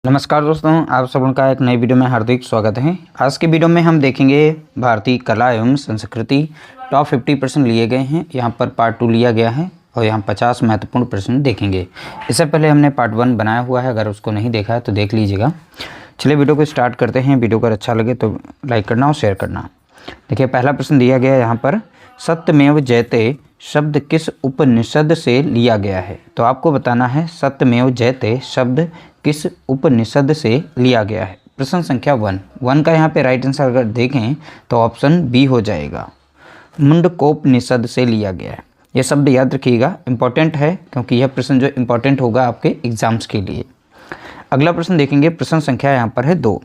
नमस्कार दोस्तों, आप सबों का एक नई वीडियो में हार्दिक स्वागत है। आज के वीडियो में हम देखेंगे भारतीय कला एवं संस्कृति टॉप 50% लिए गए हैं। यहाँ पर पार्ट 2 लिया गया है और यहाँ 50 महत्वपूर्ण प्रश्न देखेंगे। इससे पहले हमने पार्ट 1 बनाया हुआ है, अगर उसको नहीं देखा है तो देख लीजिएगा। चलिए वीडियो को स्टार्ट करते हैं। वीडियो अगर अच्छा लगे तो लाइक करना और शेयर करना। देखिए पहला प्रश्न दिया गया है यहाँ पर, सत्यमेव जयते शब्द किस उपनिषद से लिया गया है? तो आपको बताना है सत्यमेव जयते शब्द किस उपनिषद से लिया गया है। प्रश्न संख्या 1 का यहाँ पे राइट आंसर अगर देखें तो ऑप्शन बी हो जाएगा, मुंडकोपनिषद से लिया गया है। यह शब्द याद रखिएगा, इंपॉर्टेंट है क्योंकि यह प्रश्न जो इंपॉर्टेंट होगा आपके एग्जाम्स के लिए। अगला प्रश्न देखेंगे, प्रश्न संख्या यहाँ पर है 2।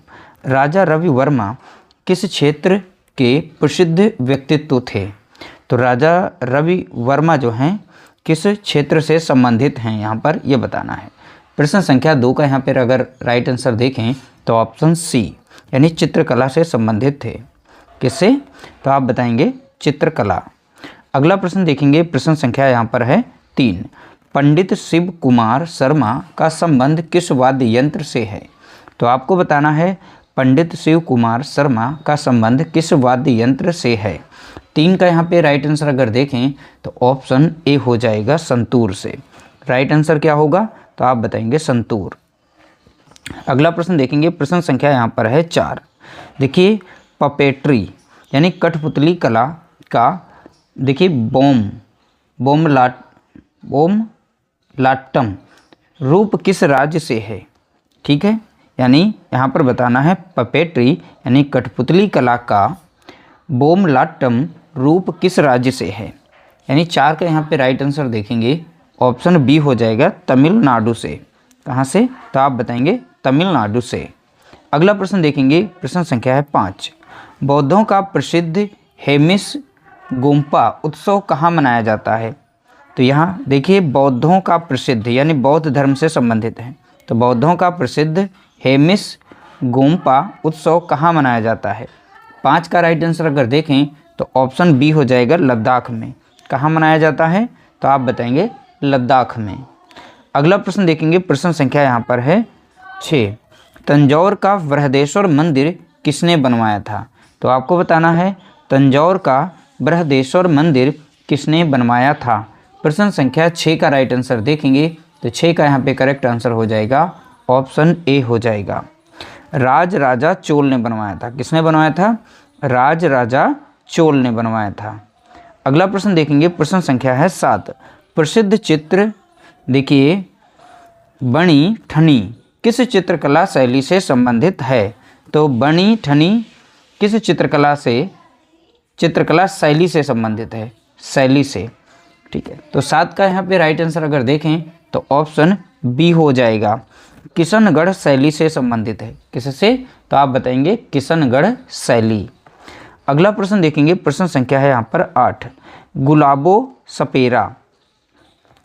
राजा रवि वर्मा किस क्षेत्र के प्रसिद्ध व्यक्तित्व थे? तो राजा रवि वर्मा जो हैं किस क्षेत्र से संबंधित हैं, यहाँ पर यह बताना है। प्रश्न संख्या 2 का यहाँ पर अगर राइट आंसर देखें तो ऑप्शन सी यानी चित्रकला से संबंधित थे। किससे? तो आप बताएंगे चित्रकला। अगला प्रश्न देखेंगे, प्रश्न संख्या यहाँ पर है 3। पंडित शिव कुमार शर्मा का संबंध किस वाद्य यंत्र से है? तो आपको बताना है पंडित शिव कुमार शर्मा का संबंध किस वाद्य यंत्र से है। 3 का यहाँ पे राइट आंसर अगर देखें तो ऑप्शन ए हो जाएगा, संतूर से। राइट आंसर क्या होगा? तो आप बताएंगे संतूर। अगला प्रश्न देखेंगे, प्रश्न संख्या यहाँ पर है 4। देखिए पपेट्री यानी कठपुतली कला का देखिए बोमलाट्टम रूप किस राज्य से है? ठीक है, यानी यहाँ पर बताना है पपेट्री यानी कठपुतली कला का बोमलाट्टम रूप किस राज्य से है। यानी 4 का यहाँ पे राइट आंसर देखेंगे ऑप्शन बी हो जाएगा, तमिलनाडु से। कहाँ से? तो आप बताएंगे तमिलनाडु से। अगला प्रश्न देखेंगे, प्रश्न संख्या है 5। बौद्धों का प्रसिद्ध हेमिस गोम्पा उत्सव कहाँ मनाया जाता है? तो यहाँ देखिए बौद्धों का प्रसिद्ध यानी बौद्ध धर्म से संबंधित है। तो बौद्धों का प्रसिद्ध हेमिस गोम्पा उत्सव कहाँ मनाया जाता है? 5 का राइट आंसर अगर देखें तो ऑप्शन बी हो जाएगा, लद्दाख में। कहाँ मनाया जाता है? तो आप बताएंगे लद्दाख में। अगला प्रश्न देखेंगे, प्रश्न संख्या यहाँ पर है 6। तंजौर का बृहदेश्वर मंदिर किसने बनवाया था? तो आपको बताना है तंजौर का बृहदेश्वर मंदिर किसने बनवाया था। प्रश्न संख्या 6 का राइट आंसर देखेंगे तो 6 का यहाँ पे करेक्ट आंसर हो जाएगा, ऑप्शन ए हो जाएगा, राज राजा चोल ने बनवाया था। किसने बनवाया था? राज राजा चोल ने बनवाया था। अगला प्रश्न देखेंगे, प्रश्न संख्या है 7। प्रसिद्ध चित्र देखिए बनी ठनी किस चित्रकला शैली से संबंधित है? तो बनी ठनी किस चित्रकला शैली से संबंधित है? शैली से। ठीक है, तो 7 का यहाँ पे राइट आंसर अगर देखें तो ऑप्शन बी हो जाएगा, किशनगढ़ शैली से संबंधित है। किससे? तो आप बताएंगे किशनगढ़ शैली। अगला प्रश्न देखेंगे, प्रश्न संख्या है यहाँ पर 8। गुलाबो सपेरा,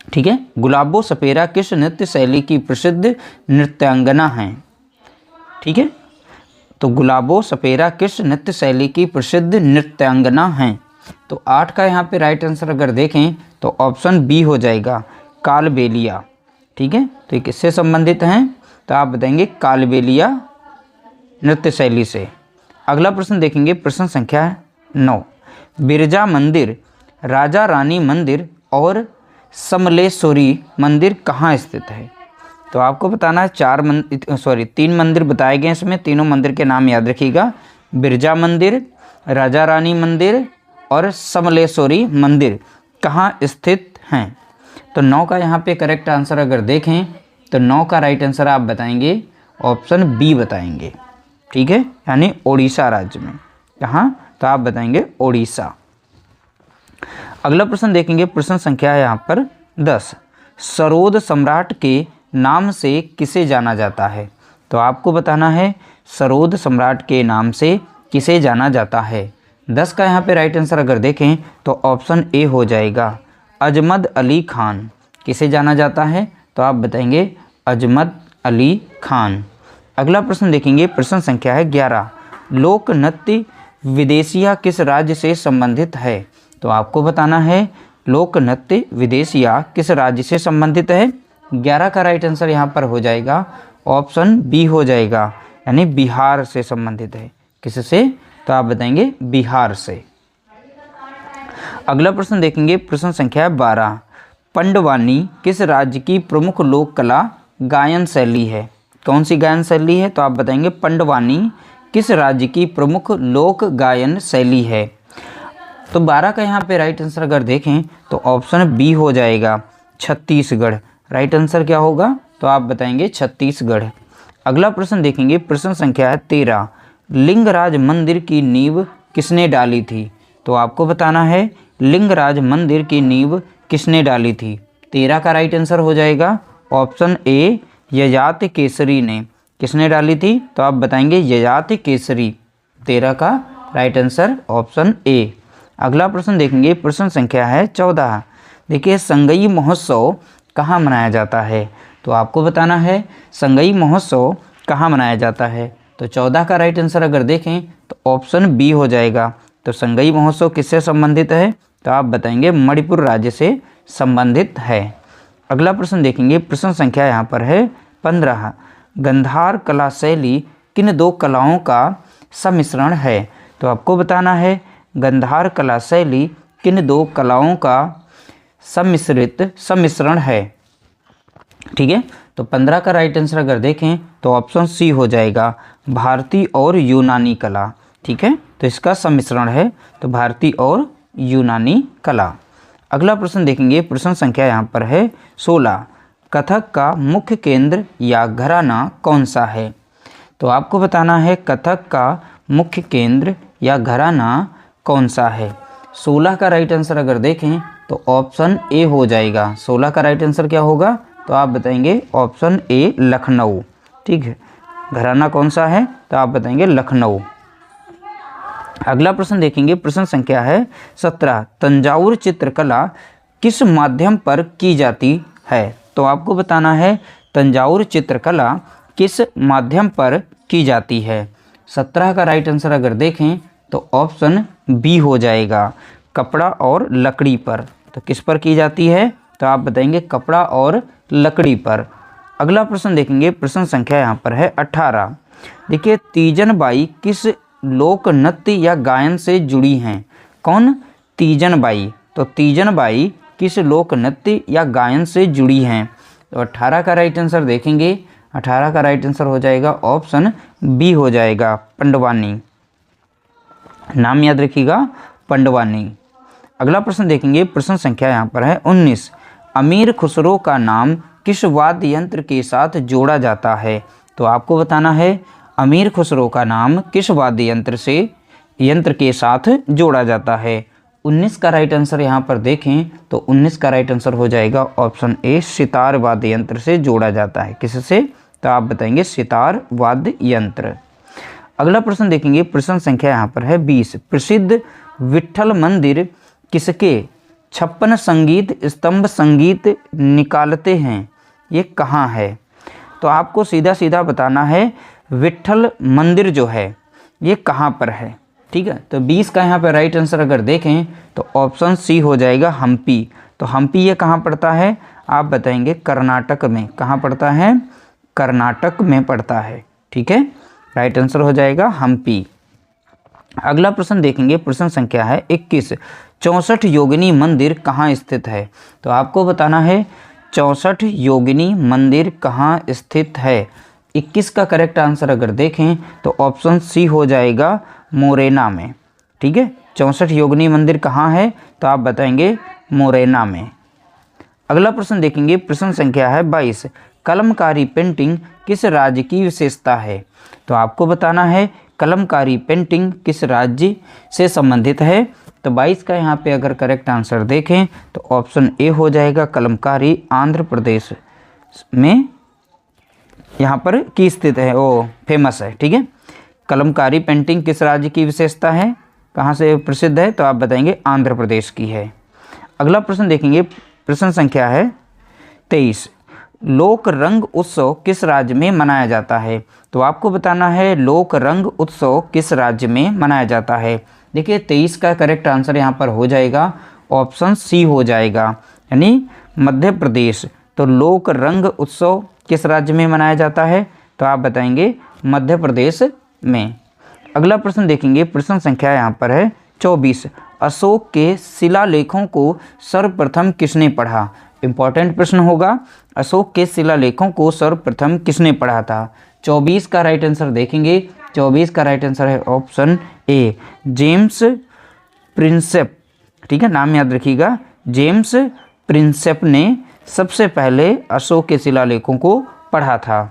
ठीक है, गुलाबो सपेरा किस नृत्य शैली की प्रसिद्ध नृत्यांगना हैं? ठीक है, तो गुलाबो सपेरा किस नृत्य शैली की प्रसिद्ध नृत्यांगना हैं? तो 8 का यहाँ पे राइट आंसर अगर देखें तो ऑप्शन बी हो जाएगा, कालबेलिया। ठीक है, तो ये किससे संबंधित हैं? तो आप बताएंगे कालबेलिया नृत्य शैली से। अगला प्रश्न देखेंगे, प्रश्न संख्या 9। बिरजा मंदिर, राजा रानी मंदिर और समलेश्वरी मंदिर कहाँ स्थित है? तो आपको बताना है 3 मंदिर बताए गए, इसमें तीनों मंदिर के नाम याद रखिएगा, बिरजा मंदिर, राजा रानी मंदिर और समलेश्वरी मंदिर कहाँ स्थित हैं। तो 9 का यहाँ पे करेक्ट आंसर अगर देखें तो 9 का राइट आंसर आप बताएंगे ऑप्शन बी बताएंगे। ठीक है, यानी ओडिशा राज्य में। कहाँ? तो आप बताएंगे ओडिशा। अगला प्रश्न देखेंगे, प्रश्न संख्या है यहाँ पर 10। सरोद सम्राट के नाम से किसे जाना जाता है? तो आपको बताना है सरोद सम्राट के नाम से किसे जाना जाता है। 10 का यहाँ पे राइट आंसर अगर देखें तो ऑप्शन ए हो जाएगा, अजमद अली खान। किसे जाना जाता है? तो आप बताएंगे अजमद अली खान। अगला प्रश्न देखेंगे, प्रश्न संख्या है 11। लोक नृत्य विदेशिया किस राज्य से संबंधित है? तो आपको बताना है लोक नृत्य विदेशिया किस राज्य से संबंधित है। 11 का राइट आंसर यहाँ पर हो जाएगा ऑप्शन बी हो जाएगा, यानी बिहार से संबंधित है। किससे? तो आप बताएंगे बिहार से। अगला प्रश्न देखेंगे, प्रश्न संख्या 12। पंडवानी किस राज्य की प्रमुख लोक कला गायन शैली है? कौन सी गायन शैली है? तो आप बताएंगे पंडवानी किस राज्य की प्रमुख लोक गायन शैली है? तो 12 का यहाँ पे राइट आंसर अगर देखें तो ऑप्शन बी हो जाएगा, छत्तीसगढ़। राइट आंसर क्या होगा? तो आप बताएंगे छत्तीसगढ़। अगला प्रश्न देखेंगे, प्रश्न संख्या है 13। लिंगराज मंदिर की नींव किसने डाली थी? तो आपको बताना है लिंगराज मंदिर की नींव किसने डाली थी? 13 का राइट आंसर हो जाएगा ऑप्शन ए, ययाति केसरी ने। किसने डाली थी? तो आप बताएंगे ययाति केसरी। 13 का राइट आंसर ऑप्शन ए। अगला प्रश्न देखेंगे, प्रश्न संख्या है 14। देखिए, संगई महोत्सव कहाँ मनाया जाता है? तो आपको बताना है संगई महोत्सव कहाँ मनाया जाता है। तो 14 का राइट आंसर अगर देखें तो ऑप्शन बी हो जाएगा। तो संगई महोत्सव किससे संबंधित है? तो आप बताएंगे मणिपुर राज्य से संबंधित है। अगला प्रश्न देखेंगे, प्रश्न संख्या यहाँ पर है 15। गंधार कला शैली किन दो कलाओं का सम्मिश्रण है? तो आपको बताना है गंधार कला शैली किन दो कलाओं का सम्मिश्रण है। ठीक है, तो 15 का राइट आंसर अगर देखें तो ऑप्शन सी हो जाएगा, भारतीय और यूनानी कला। ठीक है, तो इसका सम्मिश्रण है, तो भारतीय और यूनानी कला। अगला प्रश्न देखेंगे, प्रश्न संख्या यहाँ पर है 16। कथक का मुख्य केंद्र या घराना कौन सा है? तो आपको बताना है कथक का मुख्य केंद्र या घराना कौन सा है। 16 का राइट आंसर अगर देखें तो ऑप्शन ए हो जाएगा। 16 का राइट आंसर क्या होगा? तो आप बताएंगे ऑप्शन ए, लखनऊ। ठीक है, घराना कौन सा है? तो आप बताएंगे लखनऊ। अगला प्रश्न देखेंगे, प्रश्न संख्या है 17। तंजावुर चित्रकला किस माध्यम पर की जाती है? तो आपको बताना है तंजावुर चित्रकला किस माध्यम पर की जाती है। 17 का राइट आंसर अगर देखें तो ऑप्शन बी हो जाएगा, कपड़ा और लकड़ी पर। तो किस पर की जाती है? तो आप बताएंगे कपड़ा और लकड़ी पर। अगला प्रश्न देखेंगे, प्रश्न संख्या यहाँ पर है 18। देखिए, तीजन बाई किस लोक नृत्य या गायन से जुड़ी हैं? कौन? तीजन बाई। तो तीजन बाई किस लोक नृत्य या गायन से जुड़ी हैं? तो 18 का राइट आंसर देखेंगे, 18 का राइट आंसर हो जाएगा ऑप्शन बी हो जाएगा, पंडवानी। नाम याद रखिएगा, पंडवानी। अगला प्रश्न देखेंगे, प्रश्न संख्या यहाँ पर है 19। अमीर खुसरो का नाम किस वाद्य यंत्र के साथ जोड़ा जाता है? तो आपको बताना है अमीर खुसरो का नाम किस वाद्य यंत्र के साथ जोड़ा जाता है। 19 का राइट आंसर यहाँ पर देखें तो 19 का राइट आंसर हो जाएगा ऑप्शन ए, सितार वाद्य यंत्र से जोड़ा जाता है। किससे? तो आप बताएंगे सितार वाद्य यंत्र। अगला प्रश्न देखेंगे, प्रश्न संख्या यहाँ पर है 20। प्रसिद्ध विट्ठल मंदिर किसके 56 संगीत स्तंभ संगीत निकालते हैं? ये कहाँ है? तो आपको सीधा सीधा बताना है विट्ठल मंदिर जो है ये कहाँ पर है। ठीक है, तो 20 का यहाँ पर राइट आंसर अगर देखें तो ऑप्शन सी हो जाएगा, हम्पी। तो हम्पी ये कहाँ पड़ता है? आप बताएंगे कर्नाटक में। कहाँ पड़ता है? कर्नाटक में पड़ता है। ठीक है, राइट आंसर हो जाएगा हम्पी। अगला प्रश्न देखेंगे, प्रश्न संख्या है 21। 64 योगिनी मंदिर कहाँ स्थित है? तो आपको बताना है 64 योगिनी मंदिर कहाँ स्थित है। 21 का करेक्ट आंसर अगर देखें तो ऑप्शन सी हो जाएगा, मोरेना में। ठीक है, 64 योगिनी मंदिर कहाँ है? तो आप बताएंगे मोरेना में। अगला प्रश्न देखेंगे, प्रश्न संख्या है 22। कलमकारी पेंटिंग किस राज्य की विशेषता है? तो आपको बताना है कलमकारी पेंटिंग किस राज्य से संबंधित है। तो 22 का यहाँ पे अगर करेक्ट आंसर देखें तो ऑप्शन ए हो जाएगा, कलमकारी आंध्र प्रदेश में यहाँ पर की स्थित है, वो फेमस है। ठीक है, कलमकारी पेंटिंग किस राज्य की विशेषता है, कहाँ से प्रसिद्ध है? तो आप बताएंगे आंध्र प्रदेश की है। अगला प्रश्न देखेंगे, प्रश्न संख्या है 23। लोक रंग उत्सव किस राज्य में मनाया जाता है? तो आपको बताना है लोक रंग उत्सव किस राज्य में मनाया जाता है। देखिए, 23 का करेक्ट आंसर यहाँ पर हो जाएगा ऑप्शन सी हो जाएगा, यानी मध्य प्रदेश। तो लोक रंग उत्सव किस राज्य में मनाया जाता है? तो आप बताएंगे मध्य प्रदेश में। अगला प्रश्न देखेंगे, प्रश्न संख्या यहाँ पर है 24। अशोक के शिलालेखों को सर्वप्रथम किसने पढ़ा? इंपॉर्टेंट प्रश्न होगा। अशोक के शिलालेखों को सर्वप्रथम किसने पढ़ा था? 24 का राइट आंसर देखेंगे। 24 का राइट आंसर है ऑप्शन ए, जेम्स प्रिंसेप। ठीक है, नाम याद रखिएगा। जेम्स प्रिंसेप ने सबसे पहले अशोक के शिलालेखों को पढ़ा था।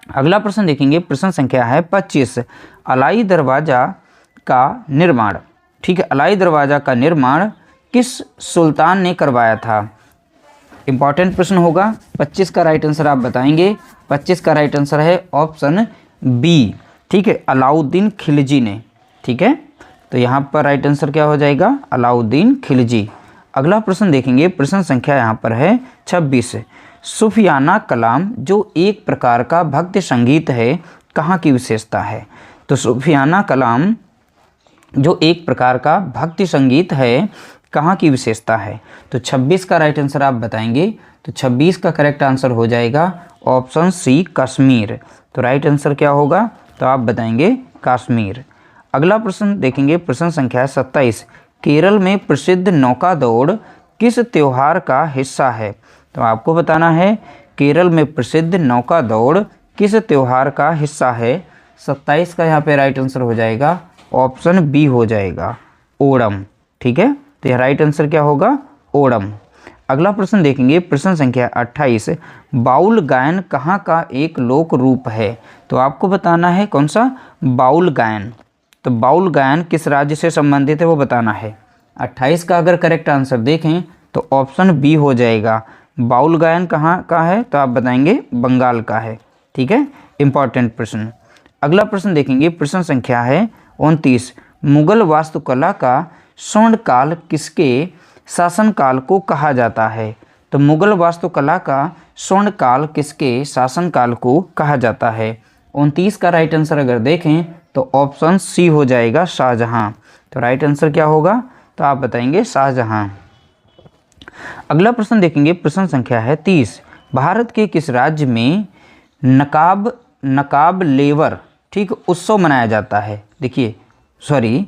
अगला प्रश्न देखेंगे, प्रश्न संख्या है 25। अलाई दरवाज़ा का निर्माण, ठीक है, अलाई दरवाज़ा का निर्माण किस सुल्तान ने करवाया था? इंपॉर्टेंट प्रश्न होगा। 25 का राइट आंसर आप बताएंगे। 25 का राइट आंसर है ऑप्शन बी, ठीक है, अलाउद्दीन खिलजी ने। ठीक है, तो यहाँ पर राइट आंसर क्या हो जाएगा? अलाउद्दीन खिलजी। अगला प्रश्न देखेंगे, प्रश्न संख्या यहाँ पर है 26। सूफियाना कलाम जो एक प्रकार का भक्ति संगीत है, कहाँ की विशेषता है? तो सूफियाना कलाम जो एक प्रकार का भक्ति संगीत है, कहाँ की विशेषता है? तो 26 का राइट आंसर आप बताएंगे। तो 26 का करेक्ट आंसर हो जाएगा ऑप्शन सी, कश्मीर। तो राइट आंसर क्या होगा? तो आप बताएंगे कश्मीर। अगला प्रश्न देखेंगे, प्रश्न संख्या 27। केरल में प्रसिद्ध नौका दौड़ किस त्योहार का हिस्सा है? तो आपको बताना है केरल में प्रसिद्ध नौका दौड़ किस त्योहार का हिस्सा है। 27 का यहाँ पे राइट आंसर हो जाएगा ऑप्शन बी हो जाएगा, ओणम। ठीक है, तो यह राइट आंसर क्या होगा? ओणम। अगला प्रश्न देखेंगे, प्रश्न संख्या 28। बाउल गायन कहाँ का एक लोक रूप है? तो आपको बताना है कौन सा? बाउल गायन। तो बाउल गायन किस राज्य से संबंधित है वो बताना है। 28 का अगर करेक्ट आंसर देखें तो ऑप्शन बी हो जाएगा। बाउल गायन कहाँ का है? तो आप बताएंगे बंगाल का है। ठीक है, इंपॉर्टेंट प्रश्न। अगला प्रश्न देखेंगे, प्रश्न संख्या है 29। मुगल वास्तुकला का स्वर्णकाल किसके शासनकाल को कहा जाता है? तो मुगल वास्तुकला का स्वर्णकाल किसके शासनकाल को कहा जाता है? 29 का राइट आंसर अगर देखें तो ऑप्शन सी हो जाएगा, शाहजहां। तो राइट आंसर क्या होगा? तो आप बताएंगे शाहजहां। अगला प्रश्न देखेंगे, प्रश्न संख्या है 30। भारत के किस राज्य में नकाब लेवर, ठीक, उत्सव मनाया जाता है? देखिए, सॉरी,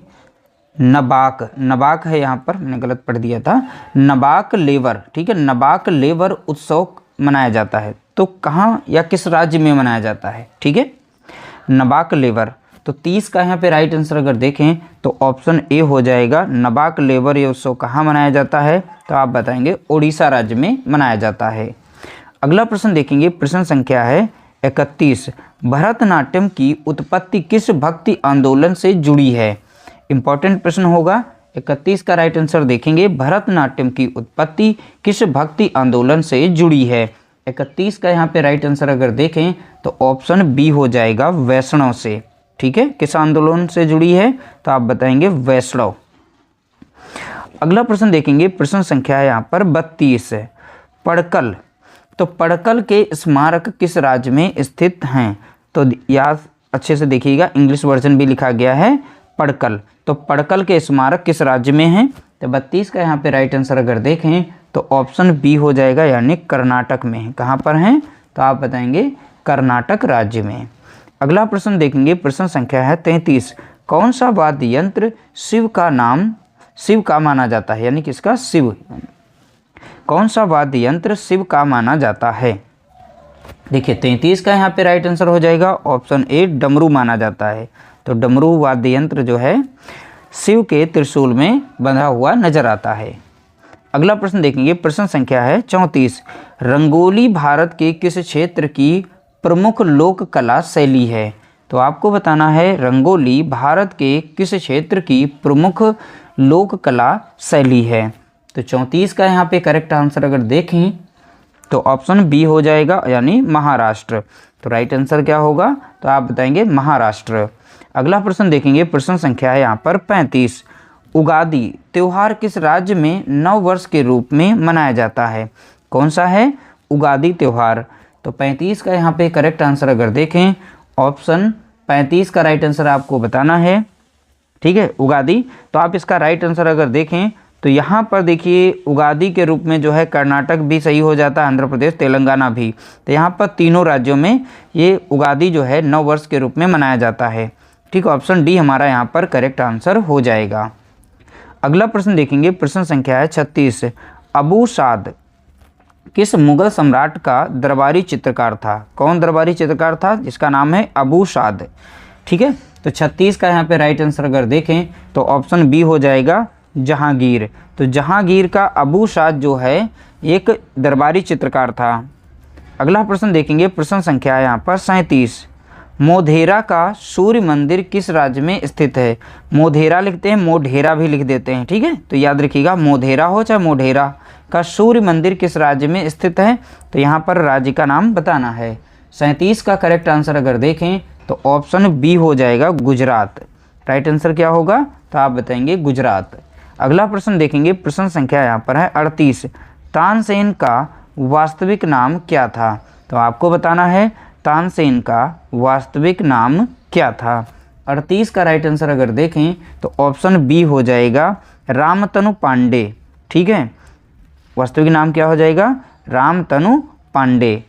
नबाक है, यहाँ पर मैंने गलत पढ़ दिया था। नबाक लेवर, ठीक है, नबाक लेवर उत्सव मनाया जाता है। तो कहाँ या किस राज्य में मनाया जाता है? ठीक है, नबाक लेवर। तो 30 का यहाँ पे राइट आंसर अगर देखें तो ऑप्शन ए हो जाएगा। नबाक लेवर ये उत्सव कहाँ मनाया जाता है? तो आप बताएंगे उड़ीसा राज्य में मनाया जाता है। अगला प्रश्न देखेंगे, प्रश्न संख्या है 31। भरतनाट्यम की उत्पत्ति किस भक्ति आंदोलन से जुड़ी है? इंपॉर्टेंट प्रश्न होगा। 31 का राइट आंसर देखेंगे, भरतनाट्यम की उत्पत्ति किस भक्ति आंदोलन से जुड़ी है? 31 का यहाँ पे राइट आंसर अगर देखें तो ऑप्शन बी हो जाएगा, वैष्णव से। ठीक है, किस आंदोलन से जुड़ी है? तो आप बताएंगे वैष्णव। अगला प्रश्न देखेंगे, प्रश्न संख्या है यहाँ पर 32। पड़कल, तो पड़कल के स्मारक किस राज्य में स्थित हैं? तो याद अच्छे से देखिएगा, इंग्लिश वर्जन भी लिखा गया है पड़कल। तो पड़कल के स्मारक किस राज्य में हैं? तो 32 का यहाँ पे राइट आंसर अगर देखें तो ऑप्शन बी हो जाएगा, यानी कर्नाटक में है। कहाँ पर हैं? तो आप बताएंगे कर्नाटक राज्य में। अगला प्रश्न देखेंगे, प्रश्न संख्या है 33। कौन सा वाद्य यंत्र शिव का माना जाता है? यानी किसका? शिव। कौन सा वाद्य यंत्र शिव का माना जाता है? देखिए, 33 का यहाँ पे राइट आंसर हो जाएगा ऑप्शन ए, डमरू माना जाता है। तो डमरू वाद्य यंत्र जो है शिव के त्रिशूल में बंधा हुआ नजर आता है। अगला प्रश्न देखेंगे, प्रश्न संख्या है 34। रंगोली भारत के किस क्षेत्र की प्रमुख लोक कला शैली है? तो आपको बताना है रंगोली भारत के किस क्षेत्र की प्रमुख लोक कला शैली है। तो 34 का यहाँ पे करेक्ट आंसर अगर देखें तो ऑप्शन बी हो जाएगा, यानी महाराष्ट्र। तो राइट आंसर क्या होगा? तो आप बताएंगे महाराष्ट्र। अगला प्रश्न देखेंगे, प्रश्न संख्या है यहाँ पर 35। उगादी त्योहार किस राज्य में नव वर्ष के रूप में मनाया जाता है? कौन सा है उगादी त्योहार? तो 35 का यहाँ पे करेक्ट आंसर अगर देखें, ऑप्शन 35 का राइट आंसर आपको बताना है। ठीक है, उगादी। तो आप इसका राइट आंसर अगर देखें तो यहाँ पर देखिए उगादी के रूप में जो है कर्नाटक भी सही हो जाता है, आंध्र प्रदेश, तेलंगाना भी। तो यहाँ पर तीनों राज्यों में ये उगादी जो है नव वर्ष के रूप में मनाया जाता है। ठीक, ऑप्शन डी हमारा यहाँ पर करेक्ट आंसर हो जाएगा। अगला प्रश्न देखेंगे, प्रश्न संख्या है 36। अबू साद किस मुगल सम्राट का दरबारी चित्रकार था? कौन दरबारी चित्रकार था जिसका नाम है अबू साद? ठीक है, तो 36 का यहाँ पे राइट आंसर अगर देखें तो ऑप्शन बी हो जाएगा जहांगीर। तो जहांगीर का अबू साद जो है एक दरबारी चित्रकार था। अगला प्रश्न देखेंगे, प्रश्न संख्या है यहाँ पर 37। मोढेरा का सूर्य मंदिर किस राज्य में स्थित है? मोढेरा लिखते हैं, मोढेरा भी लिख देते हैं। ठीक है, तो याद रखिएगा, मोढेरा हो चाहे मोढेरा का सूर्य मंदिर किस राज्य में स्थित है? तो यहाँ पर राज्य का नाम बताना है। 37 का करेक्ट आंसर अगर देखें तो ऑप्शन बी हो जाएगा गुजरात। राइट आंसर क्या होगा? तो आप बताएंगे गुजरात। अगला प्रश्न देखेंगे, प्रश्न संख्या यहाँ पर है 38। तानसेन का वास्तविक नाम क्या था? तो आपको बताना है तानसेन का वास्तविक नाम क्या था। 38 का राइट आंसर अगर देखें तो ऑप्शन बी हो जाएगा रामतनु पांडे। ठीक है, वास्तविक नाम क्या हो जाएगा? रामतनु पांडे।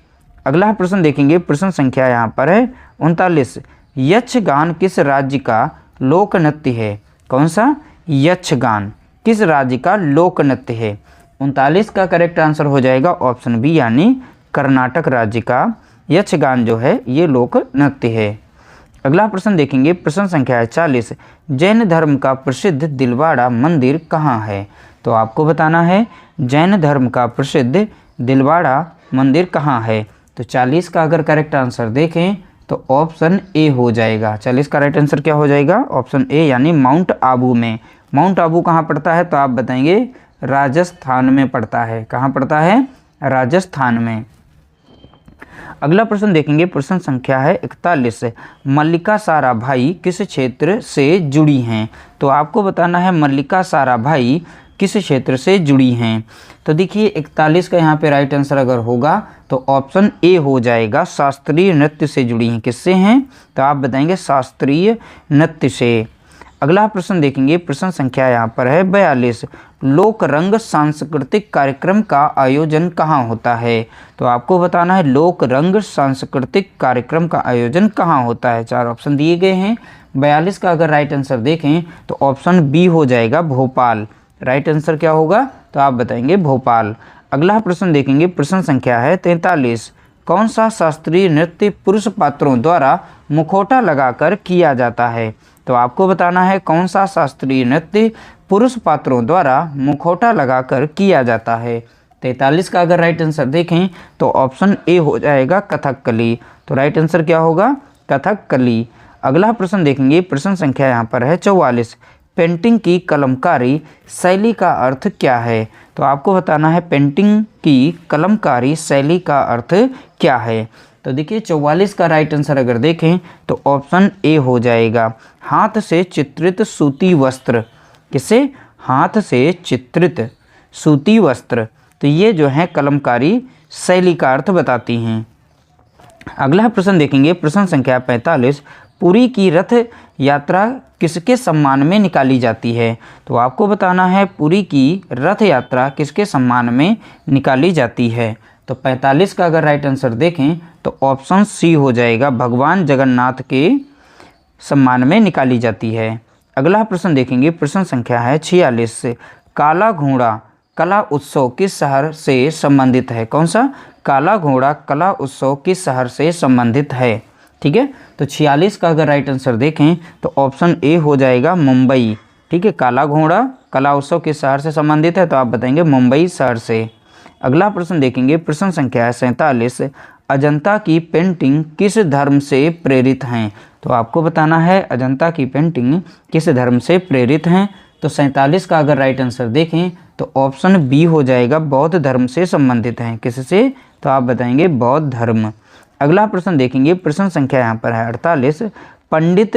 अगला प्रश्न देखेंगे, प्रश्न संख्या यहाँ पर है 39। यक्षगान किस राज्य का लोक नृत्य है? कौन सा? यक्षगान किस राज्य का लोक नृत्य है? 39 का करेक्ट आंसर हो जाएगा ऑप्शन बी, यानी कर्नाटक राज्य का यक्षगान जो है ये लोक नृत्य है। अगला प्रश्न देखेंगे, प्रश्न संख्या है 40। जैन धर्म का प्रसिद्ध दिलवाड़ा मंदिर कहाँ है? तो आपको बताना है जैन धर्म का प्रसिद्ध दिलवाड़ा मंदिर कहाँ है। तो 40 का अगर करेक्ट आंसर देखें तो ऑप्शन ए हो जाएगा। 40 का राइट आंसर क्या हो जाएगा? ऑप्शन ए, यानी माउंट आबू में। माउंट आबू कहाँ पड़ता है? तो आप बताएंगे राजस्थान में पड़ता है। कहाँ पड़ता है? राजस्थान में। अगला प्रश्न देखेंगे, प्रश्न संख्या है 41। मल्लिका साराभाई किस क्षेत्र से जुड़ी हैं? तो आपको बताना है मल्लिका साराभाई किस क्षेत्र से जुड़ी हैं। तो देखिए 41 का यहाँ पे राइट आंसर अगर होगा तो ऑप्शन ए हो जाएगा, शास्त्रीय नृत्य से जुड़ी हैं। किससे हैं? तो आप बताएंगे शास्त्रीय नृत्य से। अगला प्रश्न देखेंगे, प्रश्न संख्या यहाँ पर है 42। लोक रंग सांस्कृतिक कार्यक्रम का आयोजन कहाँ होता है? तो आपको बताना है लोक रंग सांस्कृतिक कार्यक्रम का आयोजन कहाँ होता है। 4 ऑप्शन दिए गए हैं। 42 का अगर राइट आंसर देखें तो ऑप्शन बी हो जाएगा भोपाल। राइट आंसर क्या होगा? तो आप बताएंगे भोपाल। अगला प्रश्न देखेंगे, प्रश्न संख्या है 43। कौन सा शास्त्रीय नृत्य पुरुष पात्रों द्वारा मुखौटा लगाकर किया जाता है? तो आपको बताना है कौन सा शास्त्रीय नृत्य पुरुष पात्रों द्वारा मुखौटा लगाकर किया जाता है। 43 का अगर राइट आंसर देखें तो ऑप्शन ए हो जाएगा कथकली। तो राइट आंसर क्या होगा? कथकली। अगला प्रश्न देखेंगे, प्रश्न संख्या यहाँ पर है 44। पेंटिंग की कलमकारी शैली का अर्थ क्या है? तो आपको बताना है पेंटिंग की कलमकारी शैली का अर्थ क्या है। तो देखिए 44 का राइट आंसर अगर देखें तो ऑप्शन ए हो जाएगा हाथ से चित्रित सूती वस्त्र। किससे? हाथ से चित्रित सूती वस्त्र। तो ये जो है कलमकारी शैली का अर्थ बताती हैं। अगला प्रश्न देखेंगे, प्रश्न संख्या 45। पुरी की रथ यात्रा किसके सम्मान में निकाली जाती है? तो आपको बताना है पुरी की रथ यात्रा किसके सम्मान में निकाली जाती है। तो 45 का अगर राइट आंसर देखें तो ऑप्शन सी हो जाएगा भगवान जगन्नाथ के सम्मान में निकाली जाती है। अगला प्रश्न देखेंगे, प्रश्न संख्या है 46। काला घोड़ा कला उत्सव किस शहर से संबंधित है? कौन सा? काला घोड़ा कला उत्सव किस शहर से संबंधित है? ठीक है, तो 46 का अगर राइट आंसर देखें तो ऑप्शन ए हो जाएगा मुंबई। ठीक है, काला घोड़ा कला उत्सव किस शहर से संबंधित है? तो आप बताएंगे मुंबई शहर से। अगला प्रश्न देखेंगे, प्रश्न संख्या है 47। अजंता की पेंटिंग किस धर्म से प्रेरित हैं? तो आपको बताना है अजंता की पेंटिंग किस धर्म से प्रेरित हैं। तो 47 का अगर राइट आंसर देखें तो ऑप्शन बी हो जाएगा बौद्ध धर्म से संबंधित हैं। किससे? तो आप बताएंगे बौद्ध धर्म। अगला प्रश्न देखेंगे, प्रश्न संख्या यहाँ पर है 48। पंडित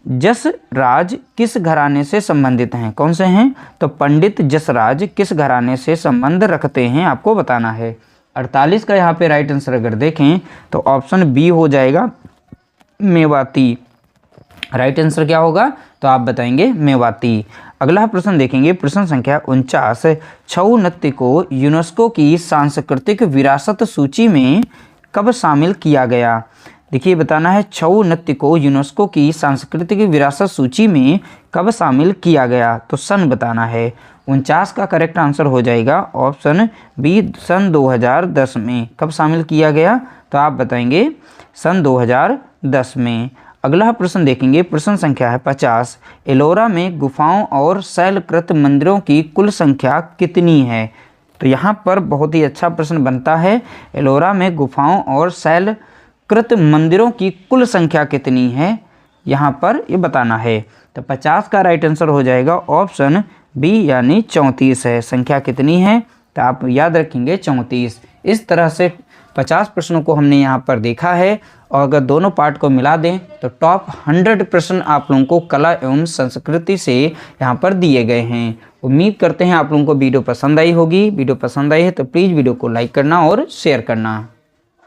जसराज किस घराने से संबंधित हैं? कौन से हैं? तो पंडित जसराज किस घराने से संबंध रखते हैं आपको बताना है। 48 का यहाँ पे राइट आंसर अगर देखें तो ऑप्शन बी हो जाएगा मेवाती। राइट आंसर क्या होगा? तो आप बताएंगे मेवाती। अगला प्रश्न देखेंगे, प्रश्न संख्या 49, छऊ नृत्य को यूनेस्को की सांस्कृतिक विरासत सूची में कब शामिल किया गया। देखिए बताना है, छऊ नृत्य को यूनेस्को की सांस्कृतिक विरासत सूची में कब शामिल किया गया, तो सन बताना है। 49 का करेक्ट आंसर हो जाएगा ऑप्शन बी, सन 2010 में। कब शामिल किया गया, तो आप बताएंगे सन 2010 में। अगला प्रश्न देखेंगे, प्रश्न संख्या है 50, एलोरा में गुफाओं और शैलकृत मंदिरों की कुल संख्या कितनी है। तो यहाँ पर बहुत ही अच्छा प्रश्न बनता है, एलोरा में गुफाओं और शैलकृत मंदिरों की कुल संख्या कितनी है, यहाँ पर ये बताना है। तो 50 का राइट आंसर हो जाएगा ऑप्शन बी, यानी 34 है। संख्या कितनी है, तो आप याद रखेंगे 34। इस तरह से 50 प्रश्नों को हमने यहाँ पर देखा है, और अगर दोनों पार्ट को मिला दें तो टॉप 100 प्रश्न आप लोगों को कला एवं संस्कृति से यहाँ पर दिए गए हैं। उम्मीद करते हैं आप लोगों को वीडियो पसंद आई होगी। वीडियो पसंद आई है तो प्लीज़ वीडियो को लाइक करना और शेयर करना।